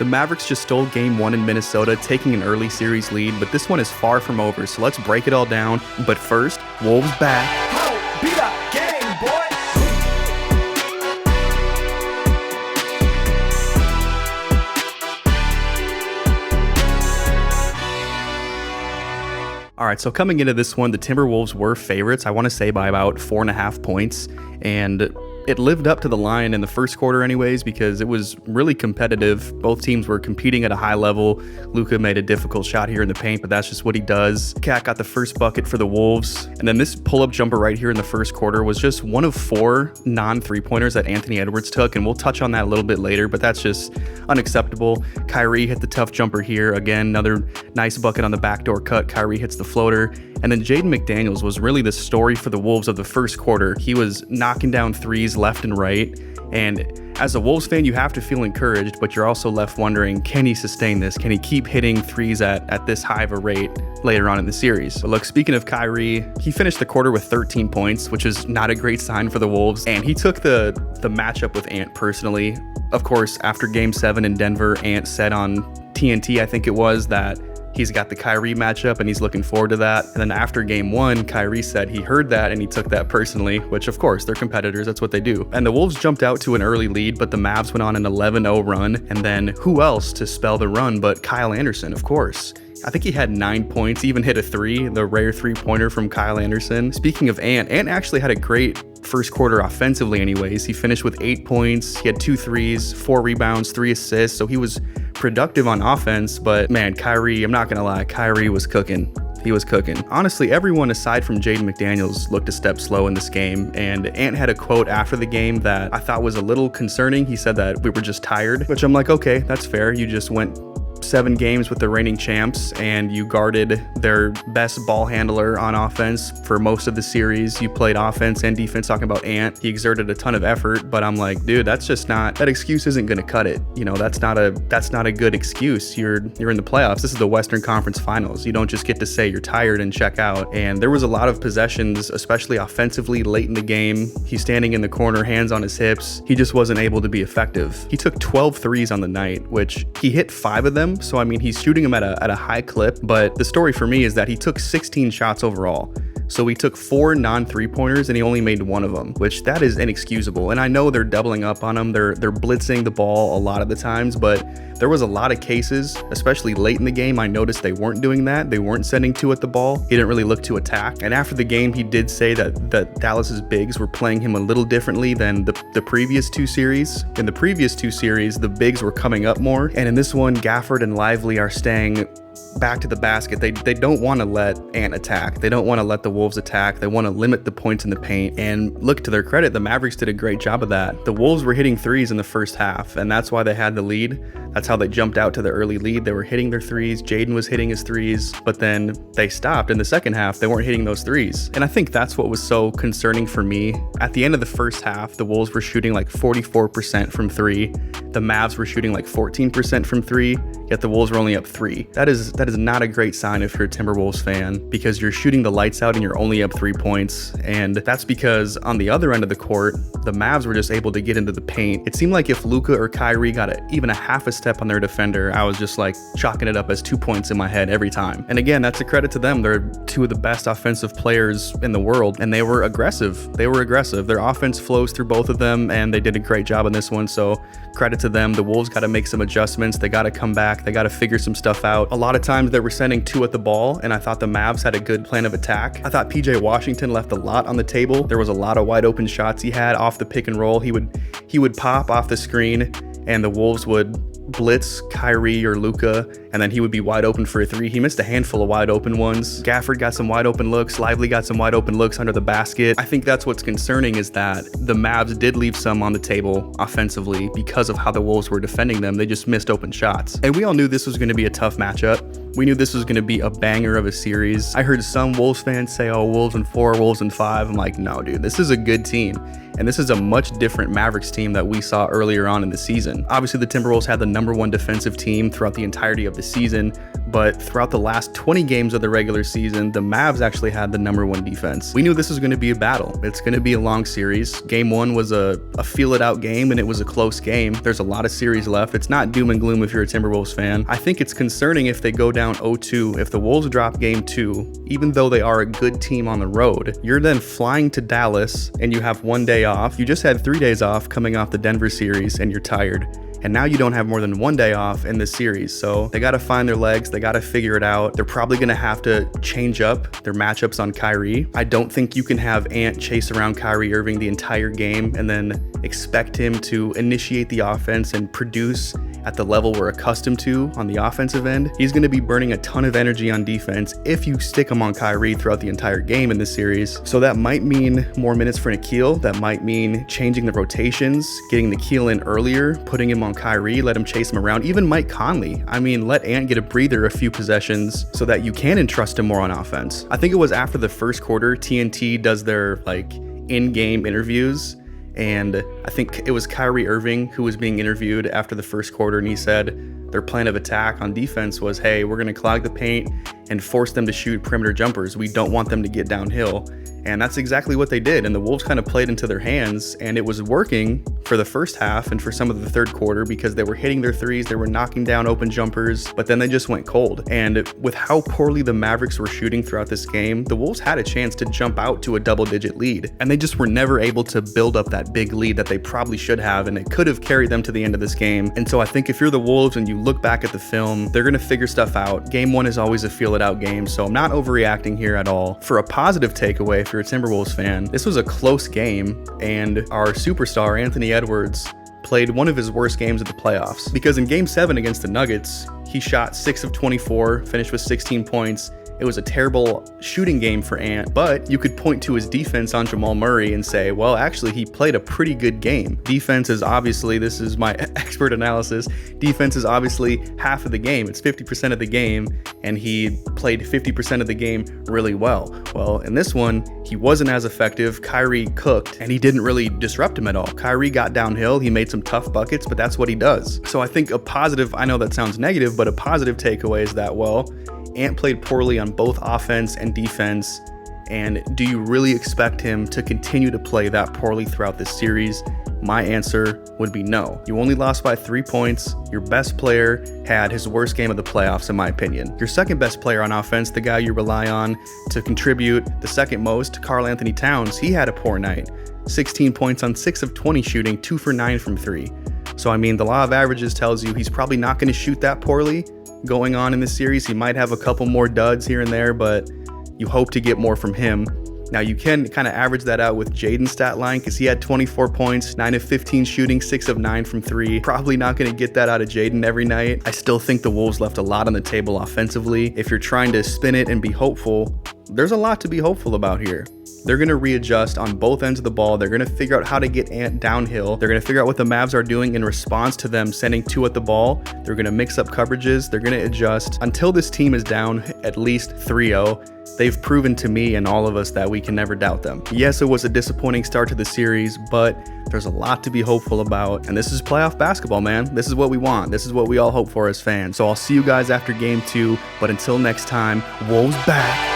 The Mavericks just stole Game 1 in Minnesota, taking an early series lead, but this one is far from over, so let's break it all down. But first, Wolves back. Howl, beat up game, boy! All right, so coming into this one, the Timberwolves were favorites, I want to say by about 4.5 points, and it lived up to the line in the first quarter anyways because it was really competitive. Both teams were competing at a high level. Luka made a difficult shot here in the paint, but that's just what he does. Cat got the first bucket for the Wolves, and then this pull-up jumper right here in the first quarter was just one of 4 non-3-pointers that Anthony Edwards took, and we'll touch on that a little bit later, but that's just unacceptable. Kyrie hit the tough jumper here. Again, another nice bucket on the backdoor cut. Kyrie hits the floater. And then Jaden McDaniels was really the story for the Wolves of the first quarter. He was knocking down threes left and right. And as a Wolves fan, you have to feel encouraged, but you're also left wondering, can he sustain this? Can he keep hitting threes at this high of a rate later on in the series? But look, speaking of Kyrie, he finished the quarter with 13 points, which is not a great sign for the Wolves. And he took the matchup with Ant personally. Of course, after Game 7 in Denver, Ant said on TNT, I think it was, that he's got the Kyrie matchup and he's looking forward to that. And then after Game 1, Kyrie said he heard that and he took that personally, which of course, they're competitors, that's what they do. And the Wolves jumped out to an early lead, but the Mavs went on an 11-0 run. And then who else to spell the run but Kyle Anderson, of course. I think he had 9 points, even hit a 3, the rare 3-pointer from Kyle Anderson. Speaking of Ant actually had a great first quarter offensively anyways. He finished with 8 points, he had 2 threes, 4 rebounds, 3 assists, so he was productive on offense. But man, Kyrie, I'm not gonna lie, Kyrie was cooking. He was cooking. Honestly, everyone aside from Jaden McDaniels looked a step slow in this game, and Ant had a quote after the game that I thought was a little concerning. He said that we were just tired, which I'm like, okay, that's fair. You just went 7 games with the reigning champs and you guarded their best ball handler on offense for most of the series. You played offense and defense. Talking about Ant, he exerted a ton of effort, but I'm like, dude, that's just not, that excuse isn't gonna cut it. You know, that's not a good excuse. You're in the playoffs. This is the Western Conference Finals. You don't just get to say you're tired and check out. And there was a lot of possessions, especially offensively late in the game. He's standing in the corner, hands on his hips. He just wasn't able to be effective. He took 12 threes on the night, which he hit 5 of them. So I mean, he's shooting them at a high clip, but the story for me is that he took 16 shots overall. So he took 4 non-3-pointers and he only made 1 of them, which that is inexcusable. And I know they're doubling up on him. They're blitzing the ball a lot of the times, but there was a lot of cases, especially late in the game. I noticed they weren't doing that. They weren't sending 2 at the ball. He didn't really look to attack. And after the game, he did say that Dallas's bigs were playing him a little differently than the previous 2 series. In the previous 2 series, the bigs were coming up more. And in this one, Gafford and Lively are staying back to the basket. They don't want to let Ant attack. They don't want to let the Wolves attack. They want to limit the points in the paint. And look, to their credit, the Mavericks did a great job of that. The Wolves were hitting threes in the first half, and that's why they had the lead. That's how they jumped out to the early lead. They were hitting their threes. Jaden was hitting his threes, but then they stopped. In the second half, they weren't hitting those threes. And I think that's what was so concerning for me. At the end of the first half, the Wolves were shooting like 44% from 3. The Mavs were shooting like 14% from 3, yet the Wolves were only up 3. That is not a great sign if you're a Timberwolves fan, because you're shooting the lights out and you're only up 3 points. And that's because on the other end of the court, the Mavs were just able to get into the paint. It seemed like if Luka or Kyrie got even a half a step on their defender, I was just like chalking it up as 2 points in my head every time. And again, that's a credit to them. They're 2 of the best offensive players in the world, and they were aggressive. Their offense flows through both of them, and they did a great job in this one. So credit to them. The Wolves got to make some adjustments. They got to come back. They got to figure some stuff out. A lot of times they were sending 2 at the ball, and I thought the Mavs had a good plan of attack. I thought PJ Washington left a lot on the table. There was a lot of wide open shots he had off the pick and roll. He would pop off the screen, and the Wolves would blitz Kyrie or Luka, and then he would be wide open for a 3. He missed a handful of wide open ones. Gafford got some wide open looks. Lively got some wide open looks under the basket. I think that's what's concerning, is that the Mavs did leave some on the table offensively because of how the Wolves were defending them. They just missed open shots. And we all knew this was going to be a tough matchup. We knew this was going to be a banger of a series. I heard some Wolves fans say, oh, Wolves in 4, Wolves in 5. I'm like, no, dude, this is a good team. and this is a much different Mavericks team that we saw earlier on in the season. Obviously, the Timberwolves had the #1 defensive team throughout the entirety of the season, but throughout the last 20 games of the regular season, the Mavs actually had the #1 defense. We knew this was going to be a battle. It's going to be a long series. Game 1 was a feel-it-out game, and it was a close game. There's a lot of series left. It's not doom and gloom if you're a Timberwolves fan. I think it's concerning if they go down 0-2. If the Wolves drop game 2, even though they are a good team on the road, you're then flying to Dallas, and you have 1 day off. You just had 3 days off coming off the Denver series, and you're tired. And now you don't have more than 1 day off in this series. So they got to find their legs. They got to figure it out. They're probably going to have to change up their matchups on Kyrie. I don't think you can have Ant chase around Kyrie Irving the entire game and then expect him to initiate the offense and produce at the level we're accustomed to on the offensive end. He's going to be burning a ton of energy on defense if you stick him on Kyrie throughout the entire game in this series. So that might mean more minutes for Nikhil. That might mean changing the rotations, getting Nikhil in earlier, putting him on Kyrie, let him chase him around. Even Mike Conley. I mean, let Ant get a breather a few possessions so that you can entrust him more on offense. I think it was after the first quarter, TNT does their in-game interviews, and I think it was Kyrie Irving who was being interviewed after the first quarter, and he said their plan of attack on defense was, hey, we're going to clog the paint and force them to shoot perimeter jumpers. We don't want them to get downhill. And that's exactly what they did. And the Wolves kind of played into their hands, and it was working for the first half and for some of the third quarter because they were hitting their threes, they were knocking down open jumpers, but then they just went cold. And with how poorly the Mavericks were shooting throughout this game, the Wolves had a chance to jump out to a double-digit lead, and they just were never able to build up that big lead that they probably should have, and it could have carried them to the end of this game. And so I think if you're the Wolves and you look back at the film, they're going to figure stuff out. Game 1 is always a feel-it-out game, so I'm not overreacting here at all. For a positive takeaway, if you're a Timberwolves fan, this was a close game, and our superstar, Anthony Edwards, played one of his worst games of the playoffs. Because in Game 7 against the Nuggets, he shot 6 of 24, finished with 16 points. It was a terrible shooting game for Ant, but you could point to his defense on Jamal Murray and say, well, actually, he played a pretty good game. Defense is obviously, this is my expert analysis, defense is obviously half of the game. It's 50% of the game, and he played 50% of the game really well. Well, in this one, he wasn't as effective. Kyrie cooked, and he didn't really disrupt him at all. Kyrie got downhill. He made some tough buckets, but that's what he does. So I think a positive, I know that sounds negative, but a positive takeaway is that, well, Ant played poorly on both offense and defense, and do you really expect him to continue to play that poorly throughout this series? My answer would be no. You only lost by 3 points. Your best player had his worst game of the playoffs, in my opinion. Your second best player on offense, the guy you rely on to contribute the second most, Karl Anthony Towns, he had a poor night. 16 points on 6 of 20 shooting, 2 for 9 from 3. So I mean, the law of averages tells you he's probably not going to shoot that poorly going on in this series. He might have a couple more duds here and there, but you hope to get more from him. Now you can kind of average that out with Jaden's stat line because he had 24 points, 9 of 15 shooting, 6 of 9 from 3. Probably not going to get that out of Jaden every night. I still think the Wolves left a lot on the table offensively. If you're trying to spin it and be hopeful, there's a lot to be hopeful about here. They're going to readjust on both ends of the ball. They're going to figure out how to get Ant downhill. They're going to figure out what the Mavs are doing in response to them sending 2 at the ball. They're going to mix up coverages. They're going to adjust until this team is down at least 3-0. They've proven to me and all of us that we can never doubt them. Yes, it was a disappointing start to the series, but there's a lot to be hopeful about. And this is playoff basketball, man. This is what we want. This is what we all hope for as fans. So I'll see you guys after game 2. But until next time, Wolves back.